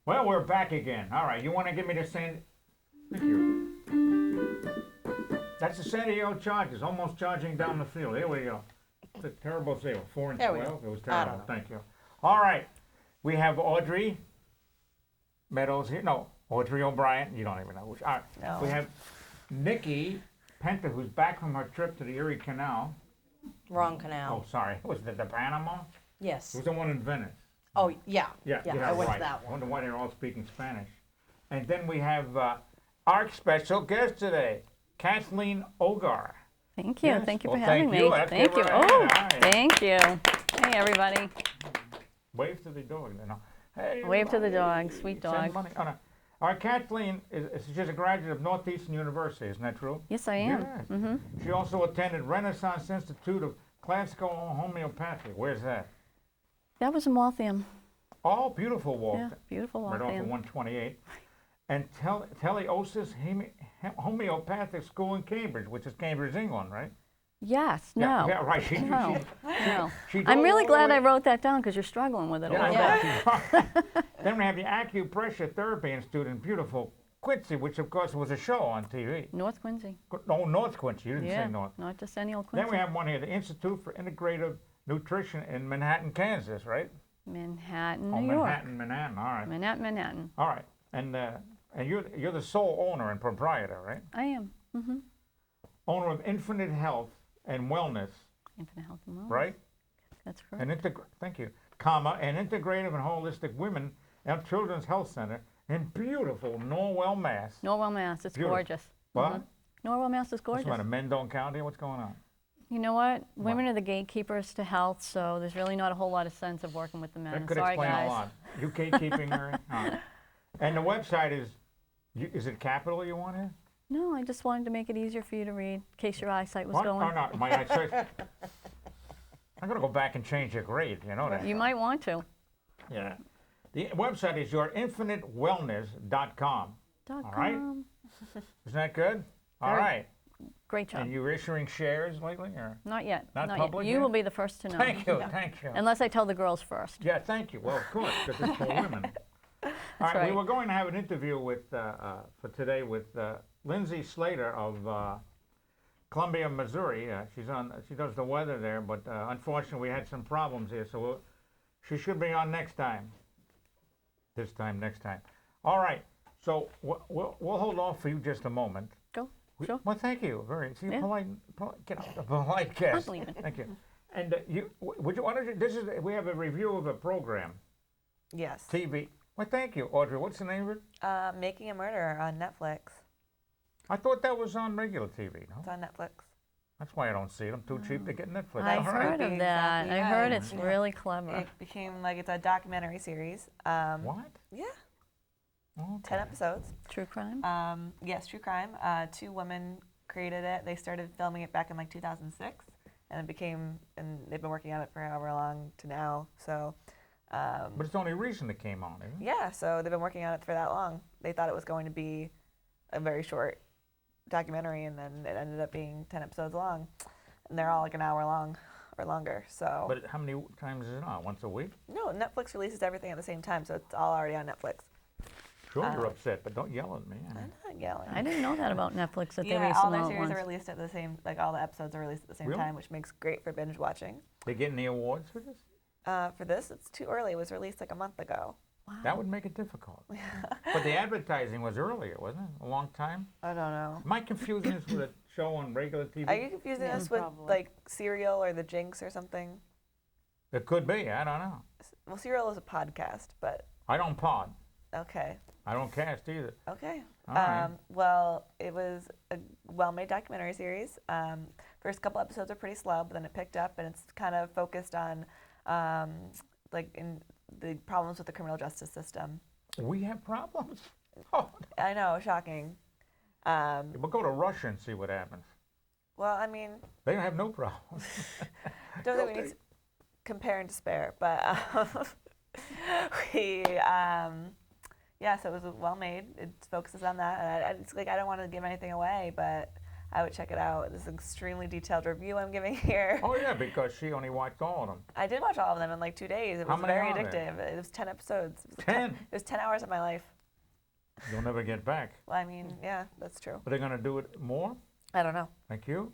Well, we're back again. All right, you want to give me the San... Thank you. That's the San Diego Chargers, almost charging down the field. Here we go. It's a terrible sale. 4 and There we 12. go. It was I don't terrible. know. Thank you. All right, we have Audrey Meadows here. No, Audrey O'Brien. You don't even know. All right. No. We have Nikki Penta, who's back from her trip to the Erie Canal. Wrong Oh, canal. sorry. Was it the Panama? Yes. It was the one in Venice. Oh, yeah. Yeah, I went right. to that I one. wonder why they're all speaking Spanish. And then we have our special guest today, Kathleen Ogar. Thank you. Yes. Thank you Well, for thank having you. me. Let's Thank give you. her a hand. Oh, All right. thank you. Hey, everybody. Wave to the dog. You know. Hey, Wave to the everybody. dog. Sweet Send dog. money. Oh, no. All right, Kathleen she's a graduate of Northeastern University. Isn't that true? Yes, I am. Yes. Mm-hmm. She also attended Renaissance Institute of Classical Homeopathy. Where's that? That was in Waltham. Oh, beautiful walk. Yeah, beautiful Right off of Waltham. 128. And Teleosis Homeopathic School in Cambridge, which is Cambridge, England, right? Yes. Yeah, No. yeah, right. No. No. She I'm drove really all the glad way- I wrote that down because you're struggling with it a Yeah, little bit. I know. Then we have the Acupressure Therapy Institute in beautiful Quincy, which of course was a show on TV. North Quincy. No, North Quincy. You didn't Yeah. say North. Not just any old Quincy. Then we have one here, the Institute for Integrative Nutrition in Manhattan, Kansas, right? Manhattan, Oh, New York. Manhattan. All right. Manhattan. All right. And you're the sole owner and proprietor, right? I am. Mm-hmm. Owner of Infinite Health and Wellness, Infinite Health and Wellness. right? That's correct. And thank you, comma, an integrative and holistic women and children's health center in beautiful Norwell, Mass. Norwell, Mass. It's Beautiful. gorgeous. What? Mhm. Norwell, Mass is What's gorgeous. the matter? Men don't count here? What's going on? You know what? Women are the gatekeepers to health, so there's really not a whole lot of sense of working with the men. That could Sorry, explain guys. a lot. You keeping her? All right. And the website is it capital you want here? No, I just wanted to make it easier for you to read, in case your eyesight was What? going. Oh, no, my eyesight. I'm going to go back and change your grade. You know that. You might want to. Yeah. The website is yourinfinitewellness.com. Dot All right. com. Isn't that good? All Very- right. Great job. And you're issuing shares lately? Or? Not yet. Not yet. public You yet? will be the first to know. Thank you. Thank you. Unless I tell the girls first. Yeah, thank you. Well, of course, because it's for women. All right, we right. were going to have an interview with for today with Lindsay Slater of Columbia, Missouri. She does the weather there, but unfortunately we had some problems here, so she should be on next time. Next time. All right. So we'll hold off for you just a moment. Go. Sure. Well, thank you. Very Yeah. polite. Get out the polite guest. I'm leaving. Thank you. And would you? Why don't you? We have a review of a program. Yes. TV. Well, thank you, Audrey. What's the name of it? Making a Murderer on Netflix. I thought that was on regular TV. It's No, on Netflix. that's why I don't see it. I'm too cheap to get Netflix. I've All right. heard of that. Exactly I heard right. it's Yeah. really clever. It became like it's a documentary series. What? Yeah, Okay. 10 episodes. True crime. Yes, true crime. Two women created it. They started filming it back in like 2006, and they've been working on it for however long to now. So. But it's only recent it came on, isn't it? Yeah, so they've been working on it for that long. They thought it was going to be a very short documentary, and then it ended up being 10 episodes long. And they're all like an hour long or longer. So But how many times is it on? Once a week? no, Netflix releases everything at the same time, so it's all already on Netflix. Sure, you're upset, but don't yell at me. I'm not yelling. I didn't know that about Netflix that they Yeah, release all them their all at series once. are released at the same, like all the episodes are released at the same Really? time, which makes great for binge watching. They getting the awards for this? For this, it's too early. It was released like a month ago. That would make it difficult. But the advertising was earlier, wasn't it? A long time? I don't know. Am I confusing this with a show on regular TV? Are you confusing Yeah, this with probably. like Serial or The Jinx or something? It could be. I don't know. Well, Serial is a podcast, but I don't pod. okay. I don't cast either. Okay. All right. Well, it was a well-made documentary series. First couple episodes are pretty slow, but then it picked up, and it's kind of focused on like in the problems with the criminal justice system. We have problems. Oh, I know, shocking. we'll go to Russia and see what happens. Well, I mean, They have no problems. don't think we need to compare and despair, but we, yeah, so it was well made. It focuses on that, and it's like I don't want to give anything away, but I would check it out. This is an extremely detailed review I'm giving here. Oh yeah, because she only watched all of them. I did watch all of them in like 2 days. It How was many very are there? addictive. It was 10 episodes. It was 10? It was 10 hours of my life. You'll never get back. Well, I mean, yeah, that's true. Are they going to do it more? I don't know. Thank you.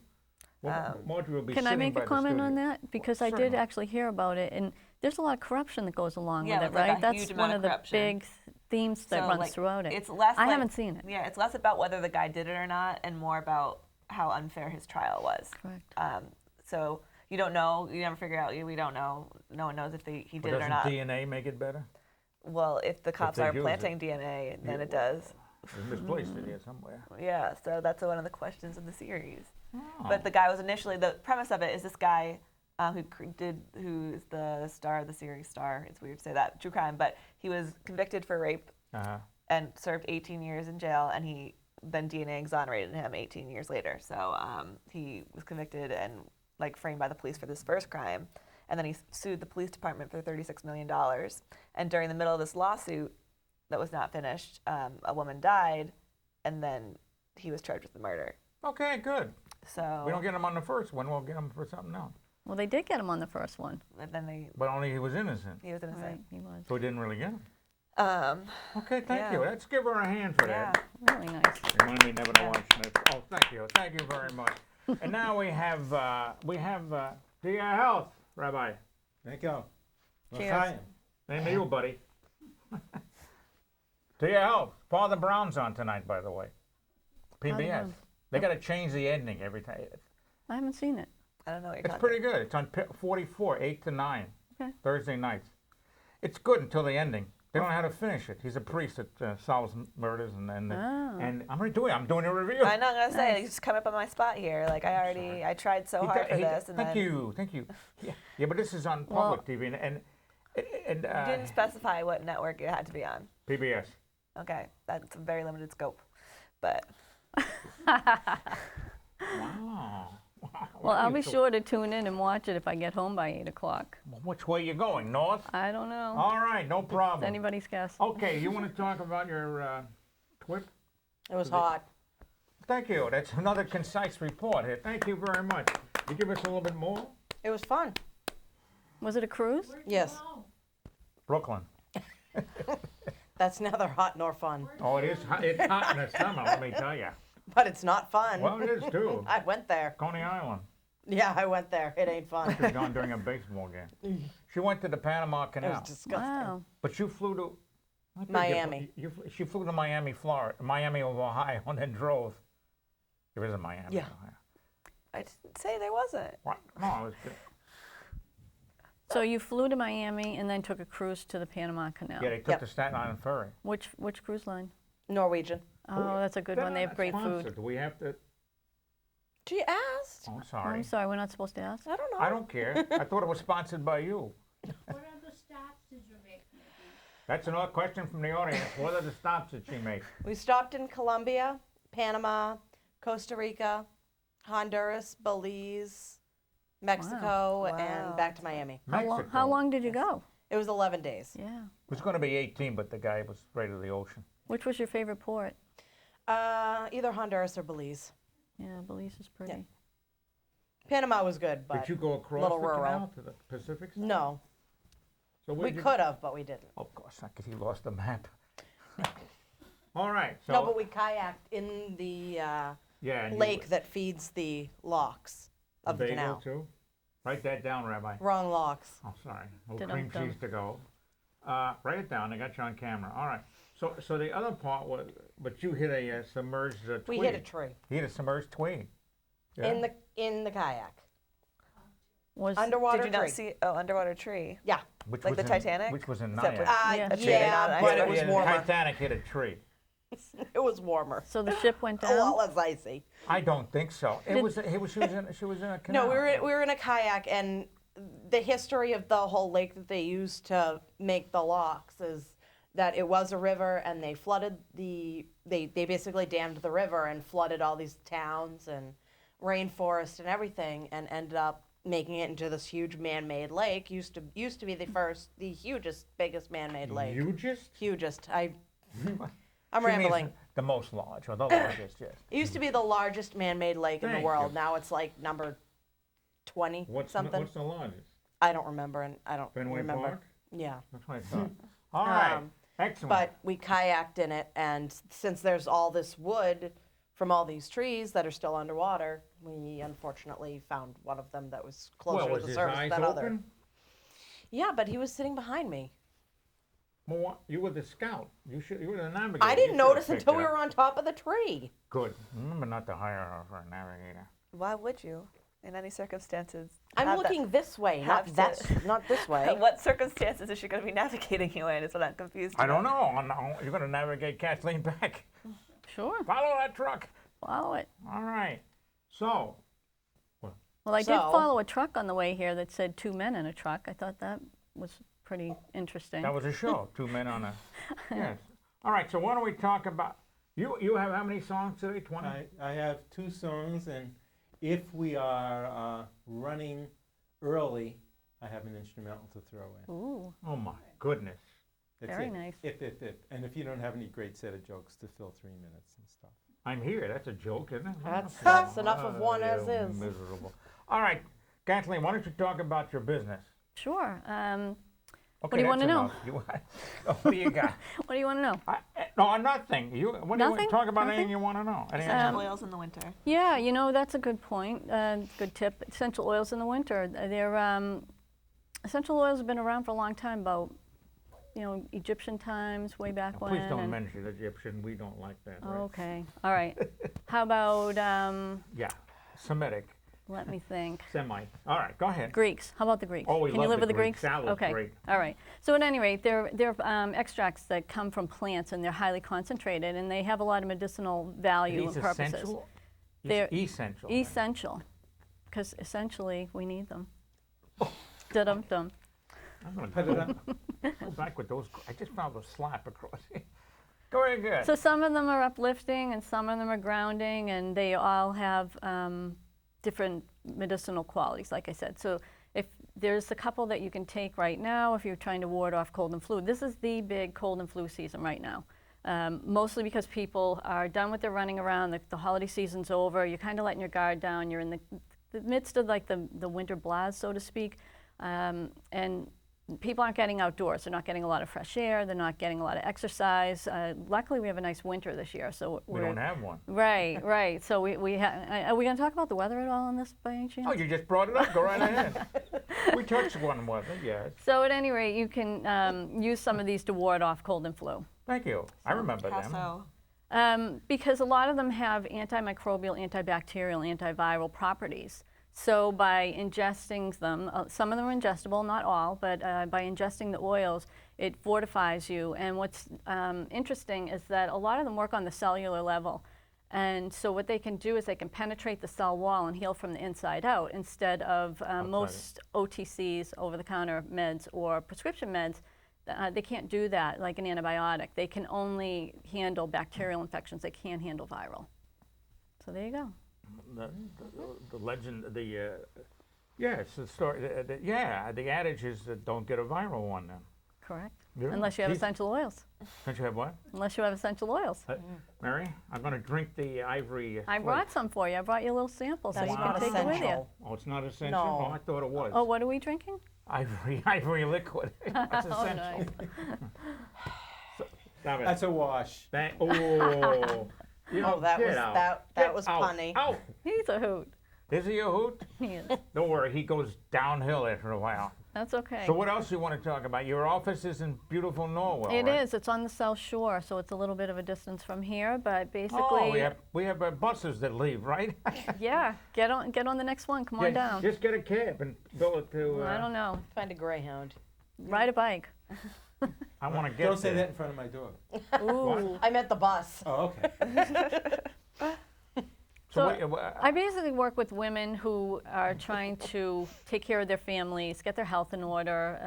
Well, Audrey will be Can I sitting make by a the comment on studio. that? Because I did Certainly. actually hear about it, and there's a lot of corruption that goes along Yeah, with it, it's like a right? That's huge one amount of of the corruption. big themes that So, runs like, throughout it. it's less I like- haven't seen it. Yeah, it's less about whether the guy did it or not and more about how unfair his trial was. Correct. So you don't know. You never figure out. We don't know. No one knows if he But did it or doesn't not. DNA make it better? Well, if the cops they are use planting DNA, then it does. They misplaced it here somewhere. Yeah, so that's one of the questions of the series. Oh. But the guy was initially, the premise of it is this guy who's the star of the series star, it's weird to say that, true crime, but he was convicted for rape Uh-huh. and served 18 years in jail, and he then DNA exonerated him 18 years later. So he was convicted and like framed by the police for this first crime, and then he sued the police department for $36 million. And during the middle of this lawsuit that was not finished, a woman died, and then he was charged with the murder. Okay, good. So We don't get him on the first one. We'll get him for something else. Well, they did get him on the first one. and then But only he was innocent, he was innocent. Right, he was. so we didn't really get him. Um, Okay, thank Yeah. you. Let's give her a hand for yeah. that. Really nice. Remind me never to watch this. Oh, thank you. Thank you very much. And now we have to your health, Rabbi. Thank you. Cheers. L'chaim. Name of you, buddy. To your health. Father Brown's on tonight, by the way. PBS. Brown. They got to change the ending every time. I haven't seen it. I don't know what you're It's talking pretty good. It's on 44, 8 to 9, Okay. Thursday nights. It's good until the ending. They don't know how to finish it. He's a priest that solves murders, and Oh. I'm doing a review. I know, I'm gonna say, Nice. you just come up on my spot here. Like I tried so He hard do- for he do- this, and thank then you. Yeah, but this is on Well- public TV and you didn't specify what network it had to be on. PBS. Okay, that's a very limited scope. But Wow. Well, I'll be sure to tune in and watch it if I get home by 8 o'clock. Which way you going? North? I don't know. All right, no It's problem. anybody's guess. Okay, you want to talk about your trip? It was hot. Thank you. That's another concise report here. Thank you very much. You give us a little bit more? It was fun. Was it a cruise? Yes. Brooklyn. That's neither hot nor fun. Oh, it's hot in the summer, let me tell you. But it's not fun. Well, it is too. I went there. Coney Island. Yeah, I went there. It ain't fun. She's gone during a baseball game. She went to the Panama It Canal. was disgusting. Wow. But you flew to I think Miami. She flew to Miami, Florida, Miami of Ohio, and then drove. It was in Miami, Yeah. Ohio. I didn't say there wasn't. What? No, it was good. So you flew to Miami and then took a cruise to the Panama Canal. Yeah, they took Yep. the Staten Island ferry. Which cruise line? Norwegian. Oh, that's a good one. They have great Sponsored. food. Do we have to? She asked. Oh, Oh, sorry. I'm sorry, we're not supposed to ask. I don't know. I don't care. I thought it was sponsored by you. What other stops did you make? That's another question from the audience. What are the stops that she made? We stopped in Colombia, Panama, Costa Rica, Honduras, Belize, Mexico, Wow. and back to Miami. Mexico. How long did you go? It was 11 days. Yeah. It was going to be 18, but the guy was afraid of the ocean. Which was your favorite port? Either Honduras or Belize. Yeah, Belize is pretty. Panama was good, but Did you go across little the rural. canal to the Pacific side? no. So We where'd you- could have, but we didn't. Of course not, because he lost the map. All right. So No, but we kayaked in the yeah, and you- lake that feeds the locks of the bagel canal. too. Write that down, Rabbi. Wrong locks. Oh, sorry. No Did cream I- cheese to go. Write it down. I got you on camera. All right. So the other part was, but you hit a submerged twig. We hit a tree You hit a submerged twig. Yeah. in the kayak. Was Underwater Did you not tree. see? Oh, underwater tree. Yeah. Which like was the in- Titanic? Which was in Except with- Nyack. Yeah. A tree, not an but iceberg. it was Yeah, warmer. The Titanic hit a tree. It was warmer. so the ship went A down? lot less icy. I don't think so. It Did- was. She was in a canal. No, we were in a kayak, and the history of the whole lake that they used to make the locks is that it was a river, and they flooded they basically dammed the river and flooded all these towns and rainforest and everything, and ended up making it into this huge man-made lake. Used to be the hugest, biggest man-made lake. You just. Hugest. I'm She means rambling. The most large, or the largest, yes. It used to be the largest man-made lake in the Thank world. you. Now it's like number 20 What's something. what's the largest? I don't remember, and I don't Fenway remember. Park? Yeah. That's what I thought. All right. Um, Excellent. But we kayaked in it, and since there's all this wood from all these trees that are still underwater, we unfortunately found one of them that was closer well, to was the his surface eyes than open? other. Yeah, but he was sitting behind me. Well, you were the scout. You were the navigator. I You didn't should've notice picked until it we up. were on top of the tree. Good. Remember not to hire her for a navigator. Why would you, in any circumstances? I'm have that- looking this way, not have that, to- not this way. What circumstances is she going to be navigating you in? Is what I'm confused I about. don't know. You're going to navigate Kathleen back. Sure, Follow that truck. follow it. All right. So, Well, I did So- follow a truck on the way here that said 2 men in a truck. I thought that was pretty interesting. that was a show. 2 men on a. Yes. All right. So why don't we talk about? You have how many songs today? 20. I have 2 songs, and if we are running early, I have an instrumental to throw in. Ooh, Oh my goodness. That's very it. nice. If. And if you don't have any great set of jokes to fill 3 minutes and stuff. I'm here. That's a joke, isn't it? That's enough of one as you is. Miserable. All right, Kathleen. Why don't you talk about your business? sure. Okay, do you wanna that's know? enough. What do you got? What do you want to know? No, nothing. What do you want Nothing? to talk about? Nothing? Anything you want to know? Anything? Essential oils in the winter. Yeah, you know, that's a good point. Good tip. Essential oils in the winter. Essential oils have been around for a long time, about, Egyptian times, way back when. Please don't and- mention Egyptian. We don't like that. Right? Okay, all right. How about, Yeah, Semitic, let me think. Semite. All right, go ahead. Greeks. How about the Greeks? Oh, we Can you love live the with the Greeks. Greeks? Salad's Okay. great. All right. So at any rate, they're extracts that come from plants, and they're highly concentrated, and they have a lot of medicinal value These and purposes. essential. They're essential. Essential, because essentially we need them. Da-dum-dum. I'm gonna go back with those. I just found a slap across here. Go ahead, good. So some of them are uplifting, and some of them are grounding, and they all have different medicinal qualities, like I said. So if there's a couple that you can take right now if you're trying to ward off cold and flu. This is the big cold and flu season right now. Mostly because people are done with their running around, the holiday season's over, you're kind of letting your guard down, you're in the midst of like the winter blast, so to speak, and people aren't getting outdoors. They're not getting a lot of fresh air, they're not getting a lot of exercise. Luckily we have a nice winter this year, so we don't have one. Right. So are we going to talk about the weather at all on this by any chance? Oh, you just brought it up. Go right ahead. We touched one weather, yes. So at any rate, you can use some of these to ward off cold and flu. Thank you. I remember How them. so? Because a lot of them have antimicrobial, antibacterial, antiviral properties. So by ingesting them, some of them are ingestible, not all, but by ingesting the oils, it fortifies you. And what's interesting is that a lot of them work on the cellular level. And so what they can do is they can penetrate the cell wall and heal from the inside out instead of most OTCs, over-the-counter meds or prescription meds. They can't do that like an antibiotic. They can only handle bacterial infections. They can't handle viral. So there you go. The legend, yes, the story, the adage is don't get a viral one then. Correct. Yeah. Unless you have Geez. essential oils. Don't you have what? Unless you have essential oils. Mary, I'm going to drink the ivory. I flake. brought some for you. I brought you a little sample so That's you not can take it with you. essential. Oh, it's not essential? No. Oh, I thought it was. Oh, what are we drinking? Ivory liquid. That's Oh, essential. nice. Stop it. That's a wash. Oh. You Oh, know, that get was out. that Get was out. punny. Out. He's a hoot. Is he a hoot? He is. Don't worry, he goes downhill after a while. That's okay. So what else do you want to talk about? Your office is in beautiful Norwell, It right? is. It's on the South Shore, so it's a little bit of a distance from here, but basically, Oh, we have buses that leave, right? yeah, get on the next one. Come on down. Just get a cab and bill it to. I don't know. Find a Greyhound. Ride a bike. I want to get Don't say there. that in front of my dog. Ooh. I meant the bus. Oh, okay. So what, I basically work with women who are trying to take care of their families, get their health in order,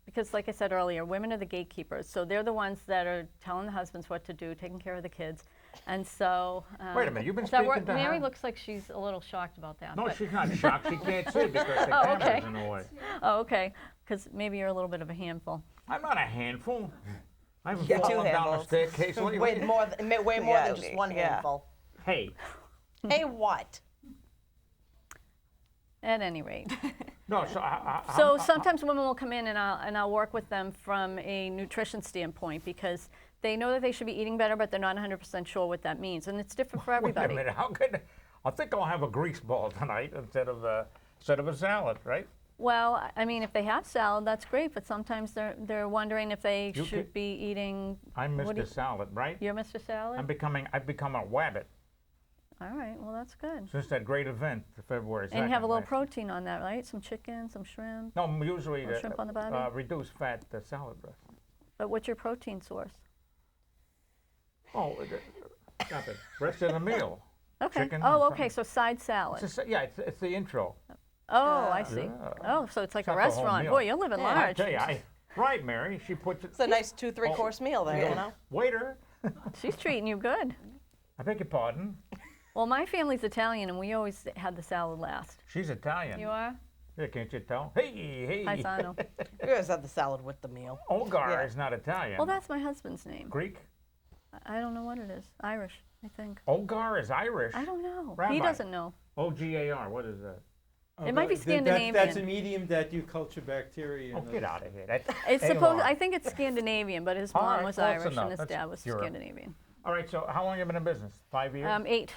because like I said earlier, women are the gatekeepers. So they're the ones that are telling the husbands what to do, taking care of the kids. And so... Wait a minute, you've been does that speaking to Mary her? looks like she's a little shocked about that. no, but- she's not shocked. She can't see because the Oh, camera's okay. in the way. Oh, okay, because maybe you're a little bit of a handful. I'm not a handful. I haven't Yeah, two fallen down a handles. staircase lately. Way more Yeah, than just one yeah. handful. Hey, Hey, what? At any rate. no, So sometimes women will come in and I'll work with them from a nutrition standpoint because they know that they should be eating better, but they're not 100% sure what that means. And it's different for wait a everybody. minute, how could, I think I'll have a grease ball tonight instead of a salad, right? Well, I mean, if they have salad, that's great, but sometimes they're wondering if they You should could- be eating. I'm what do Mr. Salad, right? You're Mr. Salad? I've become a wabbit All right, well, that's good. since that great event, February 2nd. And you have a little last year. protein on that, right? Some chicken, some shrimp. No, usually Little shrimp on the bottom? reduced fat salad dressing. But what's your protein source? Oh, got it. Rest of the meal. Okay. Chicken Oh, and okay, so side salad. It's the intro. Oh, I see. Yeah. Oh, so it's like It's a not the whole restaurant. meal. Boy, you're living I large. tell you, right, Mary. She puts it. It's a nice 2-3 course meal there, you know? Waiter, She's treating you good. I beg your pardon. Well, my family's Italian, and we always had the salad last. She's Italian. You are? Yeah, can't you tell? Hey. Paisano. You guys had the salad with the meal. Ogar Yeah. is not Italian. Well, that's my husband's name. Greek. I don't know what it is. Irish, I think. Ogar is Irish. I don't know. Rabbi. He doesn't know. O-G-A-R. What is that? It might be That's Scandinavian. a medium that you culture bacteria. Oh, in get those- out of here. That's It's ALR. supposed. I think it's Scandinavian, but his All mom right, was close Irish enough. and his That's dad was Europe. Scandinavian. All right, so how long have you been in business? 5 years? 8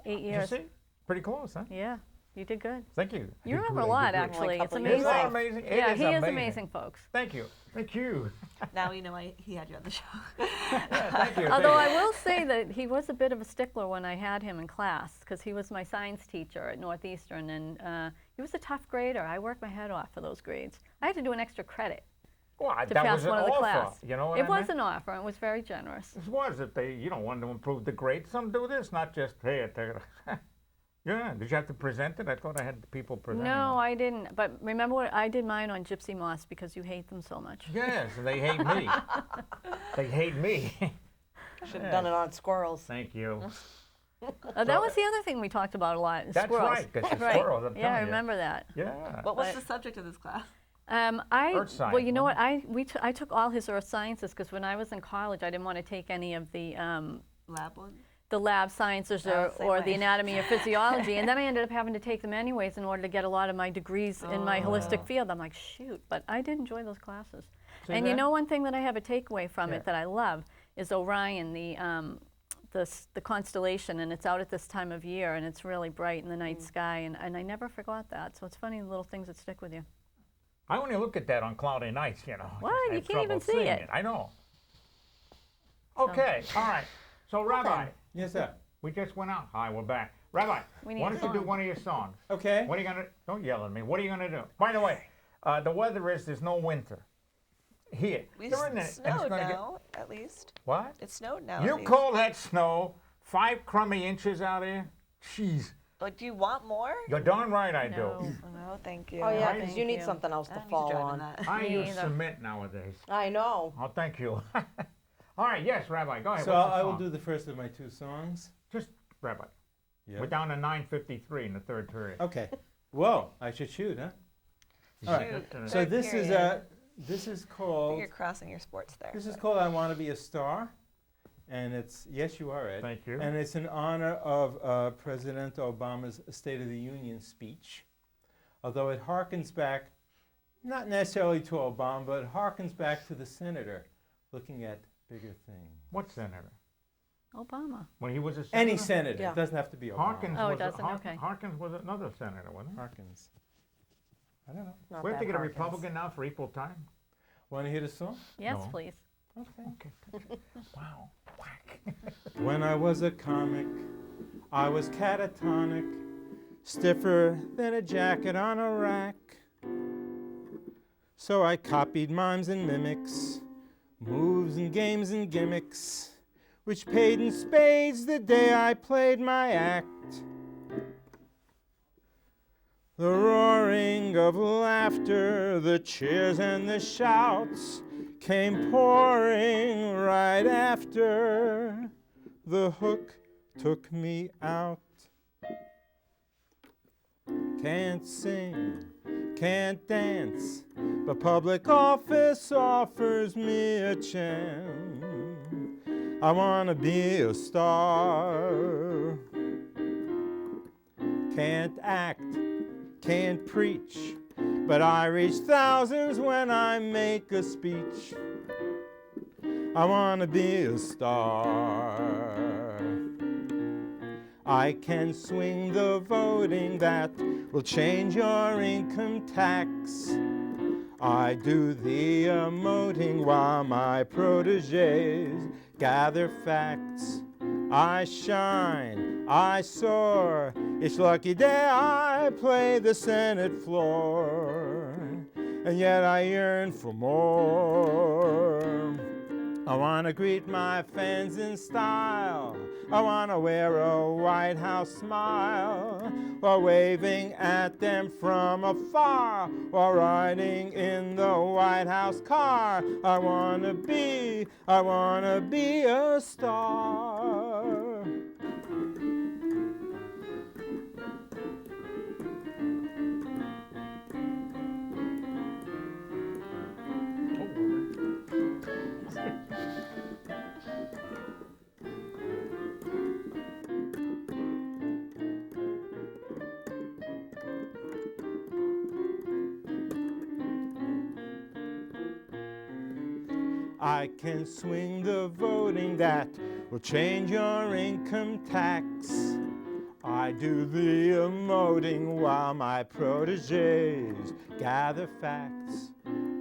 You years. see? Pretty close, huh? Yeah, you did good. Thank you. I You did remember good, a I lot, did good. actually. It's couple amazing. years Isn't that amazing? Yeah, It he is amazing, amazing, folks. Thank you. Thank you. Now you know why he had you on the show. Thank you. Although thank I you. will say that he was a bit of a stickler when I had him in class because he was my science teacher at Northeastern, and he was a tough grader. I worked my head off for those grades. I had to do an extra credit Well, to that pass was an one of the offer. class. You know what It I was meant? an offer, and it was very generous. It was if they, want to improve the grade. Some do this, not just hey, take it. Yeah. Did you have to present it? I thought I had people presenting. No, I didn't. But remember what I did mine on Gypsy Moss because you hate them so much. Yes, and they hate me. They hate me. Should have done it on squirrels. Thank you. That was the other thing we talked about a lot. Is That's squirrels. right, 'cause the Right. squirrels, I'm Yeah, I telling you. remember that. Yeah. What was But- the subject of this class? Earth Well, science, you know what? wasn't I took all his earth sciences because when I was in college, I didn't want to take any of the Lab one? lab sciences Oh, same or the way. anatomy or physiology, and then I ended up having to take them anyways in order to get a lot of my degrees in my holistic field. I'm like, shoot, but I did enjoy those classes. See And you that? know, one thing that I have a takeaway from Yeah. it that I love is Orion, the constellation, and it's out at this time of year, and it's really bright in the night sky, and I never forgot that. So it's funny, the little things that stick with you. I only look at that on cloudy nights, What? I You have can't even trouble see seeing it. I know. Okay, all right. So, Rabbi, Yes, sir. we just went out. Hi, we're back. Rabbi, We need why a don't you do song. one of your songs? Okay. What are you gonna? Don't yell at me. What are you gonna do? By the way, the weather is there's no winter here. We They're in it, and snowed it's gonna now, at least. Get, what? It snowed now. You at least. call that snow? 5 crummy inches out here? Jeez. Like, do you want more? You're darn right I do. No. No, thank you. Oh yeah, Right? because you Thank need you. something else I to don't need fall to drive on. in that. I Me use either. cement nowadays. I know. Oh, thank you. All right, yes, Rabbi, go ahead. So What's the I will song? do the first of my 2 songs. Just, Rabbi, Yeah. we're down to 9:53 in the third period. Okay. Whoa, I should shoot, huh? All right. Shoot. So Third this is period. this is I think called you're crossing your sports there. this is called I Want to Be a Star, and it's yes you are Ed. Thank you. And it's in honor of President Obama's State of the Union speech, although it harkens back, not necessarily to Obama, but it harkens back to the senator looking at bigger things. What senator? Obama. When he was a senator? Any senator. Yeah. It doesn't have to be Obama. Harkins Oh, it was doesn't? Okay. Harkins was another senator, wasn't he? Harkins. I don't know. Not We have to bad get a Harkins. Republican now for equal time. Want to hear the song? Yes, No. please. Okay. Wow. Whack. When I was a comic, I was catatonic, stiffer than a jacket on a rack. So I copied mimes and mimics, moves and games and gimmicks, which paid in spades the day I played my act. The roaring of laughter, the cheers and the shouts came pouring right after the hook took me out. can't sing, can't dance, but public office offers me a chance. I want to be a star. Can't act, can't preach, but I reach thousands when I make a speech. I want to be a star. I can swing the voting that will change your income tax. I do the emoting while my proteges gather facts. I shine, I soar, each lucky day I play the Senate floor, and yet I yearn for more. I want to greet my fans in style. I want to wear a White House smile while waving at them from afar while riding in the White House car. I want to be a star. I can swing the voting that will change your income tax. I do the emoting while my proteges gather facts.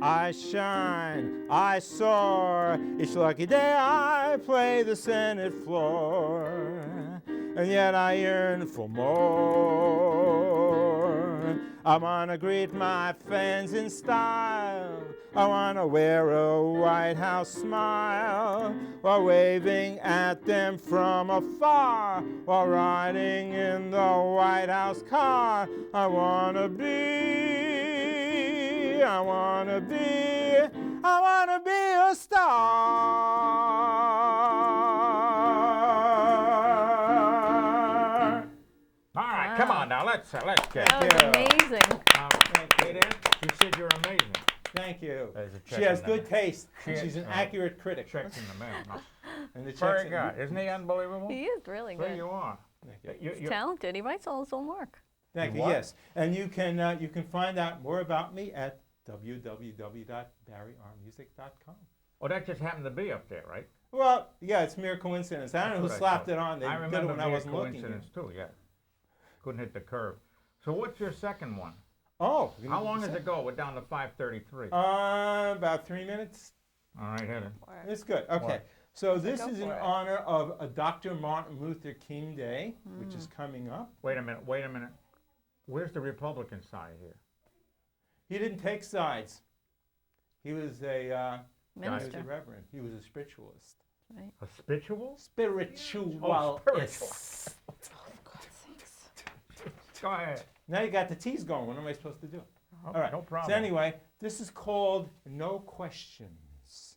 I shine, I soar, each lucky day I play the Senate floor, and yet I yearn for more. I want to greet my fans in style. I want to wear a White House smile while waving at them from afar while riding in the White House car. I want to be a star. All right, come on now, let's get. That was amazing. Hey there, she said you're amazing. Thank you. There's a check She has in good there. taste, and she's an accurate critic. Check's in the mail. No. And the check's Very in- good. Isn't he unbelievable? He is really There good. you are. Thank you. He's talented. He writes all his own work. Thank you. What? Yes, and you can find out more about me at www.barryrmusic.com. Oh, that just happened to be up there, right? Well, yeah, it's mere coincidence. I don't know who That's what I slapped thought. it on. They I did it remember when I being a wasn't looking. coincidence too, yeah. Couldn't hit the curve. So what's your second one? Oh, How long does it go? We're down to 5:33. About 3 minutes. All right, hit it. It's good. Okay. What? So this go is in for it. honor of Dr. Martin Luther King Day, which is coming up. Wait a minute. Where's the Republican side here? He didn't take sides. He was a Minister. reverend. He was a spiritualist. Right. A spiritual? Spiritualist. Oh, Go ahead. Now you got the T's going. What am I supposed to do? Oh, All right. No problem. So anyway, this is called No Questions.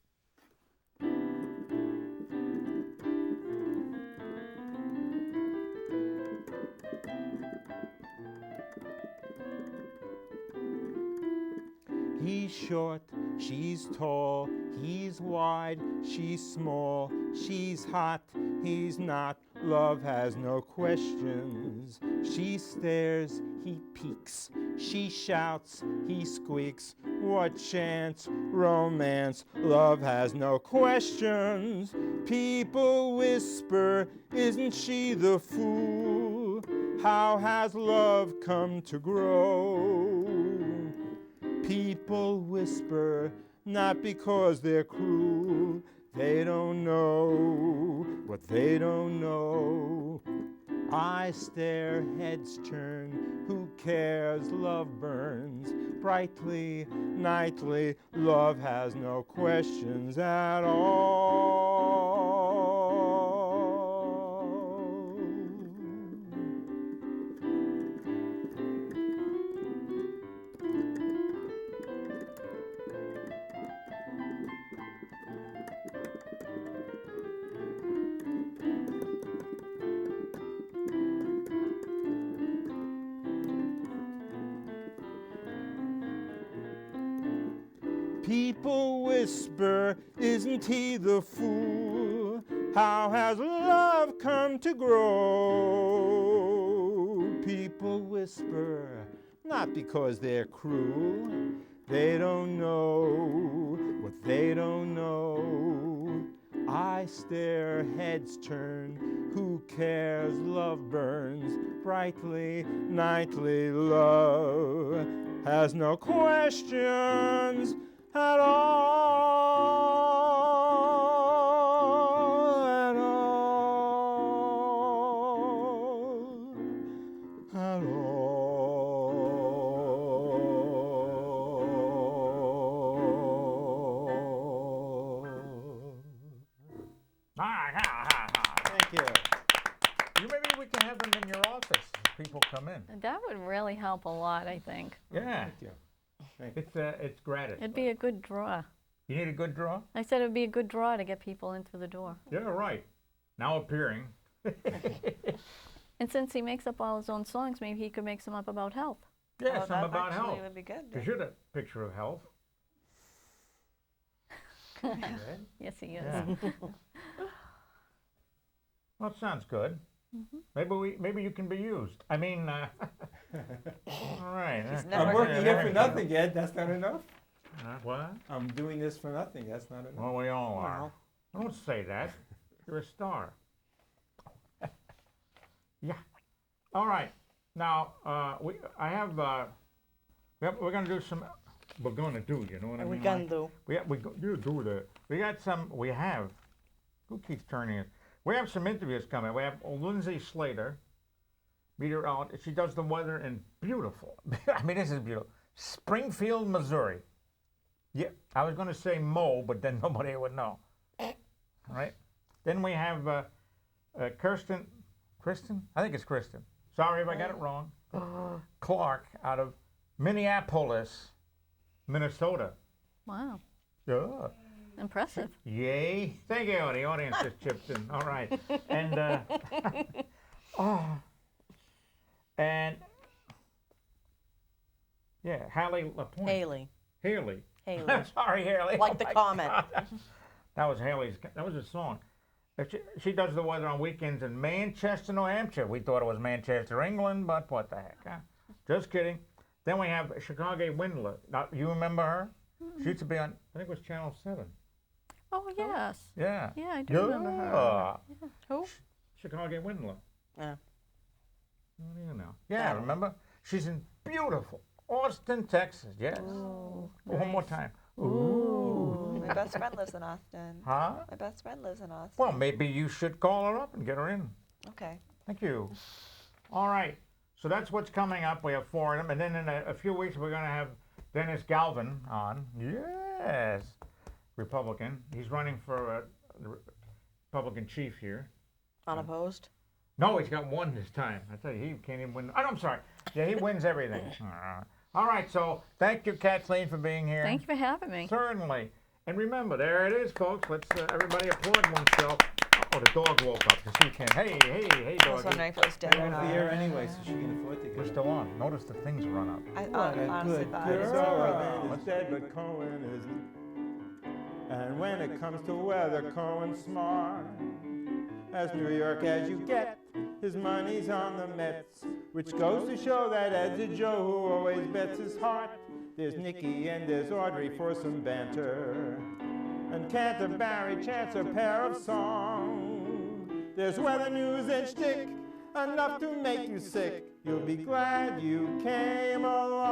He's short, she's tall, he's wide, she's small, she's hot, he's not. Love has no questions. She stares, he peeks. She shouts, he squeaks. What chance? Romance. Love has no questions. People whisper, isn't she the fool? How has love come to grow? People whisper, not because they're cruel. They don't know what they don't know. I stare, heads turn, who cares? Love burns brightly, nightly. Love has no questions at all. People whisper, isn't he the fool? How has love come to grow? People whisper, not because they're cruel. They don't know what they don't know. I stare, heads turn. Who cares? Love burns brightly, nightly. Love has no questions at all, at all, at all. Thank you. Maybe we can have them in your office as people come in. That would really help a lot, I think. Yeah, Thank you. Thank you. it's gratis. It'd be a good draw. You need a good draw? I said it would be a good draw to get people in through the door. Yeah, right. Now appearing. And since he makes up all his own songs, maybe he could make some up about health. Yeah, Oh, some that about actually health. would be good. You should have a picture of health. Yes, he is. Yeah. Well, it sounds good. Maybe you can be used. I mean, all right. I'm working here for nothing, Ed. That's not enough. What? I'm doing this for nothing. That's not enough. Well, we all are. Don't say that. You're a star. Yeah. All right. Now, we're going to do some. We're going to do. You know what I mean? We can Mike? do. You do that. We got some. We have. Who keeps turning it? We have some interviews coming. We have Lindsay Slater, meteorologist. She does the weather in beautiful. I mean, this is beautiful. Springfield, Missouri. Yeah, I was going to say Mo, but then nobody would know. All right. Then we have Kristen. I think it's Kristen. Sorry if I got it wrong. Clark out of Minneapolis, Minnesota. Wow. Yeah. Impressive. Yay. Thank you. The audience just chipped in. All right. And, yeah, Hallie LaPointe. Haley. Haley. Haley. I'm sorry, Haley. Like Oh the my comment. God. That was a song. She does the weather on weekends in Manchester, New Hampshire. We thought it was Manchester, England, but what the heck, huh? Just kidding. Then we have Chicago Windler. Now, you remember her? She used to be on, I think it was Channel 7. Oh, yes. Yeah. Yeah, I do remember her. Yeah. Who? Chicago Windler. Yeah. What do you know? Yeah, remember? She's in beautiful Austin, Texas. Yes. Ooh, One more nice. time. Ooh. My best friend lives in Austin. Huh? My best friend lives in Austin. Well, maybe you should call her up and get her in. Okay. Thank you. All right. So that's what's coming up. We have 4 of them. And then in a few weeks, we're going to have Dennis Galvin on. Yes. Republican. He's running for the Republican chief here. Unopposed. No, he's got one this time. I tell you, he can't even win. Oh, no, I'm sorry. Yeah, he wins everything. All right, so thank you, Kathleen, for being here. Thank you for having me. Certainly. And remember, there it is, folks. Let's everybody applaud oneself. Oh, the dog woke up so she can. Hey, I was doggy. wondering if it was dead We're or off not. the air anyway, so she can afford to We're get it. still on. Notice the things run up. I What a honestly good thought it was girl. over. Man is dead, but Cohen isn't. And when it comes to weather, Cohen's smart. As New York as you get, his money's on the Mets, which goes to show that Ed's a Joe who always bets his heart. There's Nikki and there's Audrey for some banter, and Canterbury chants a pair of songs. There's weather news and shtick, enough to make you sick. You'll be glad you came along.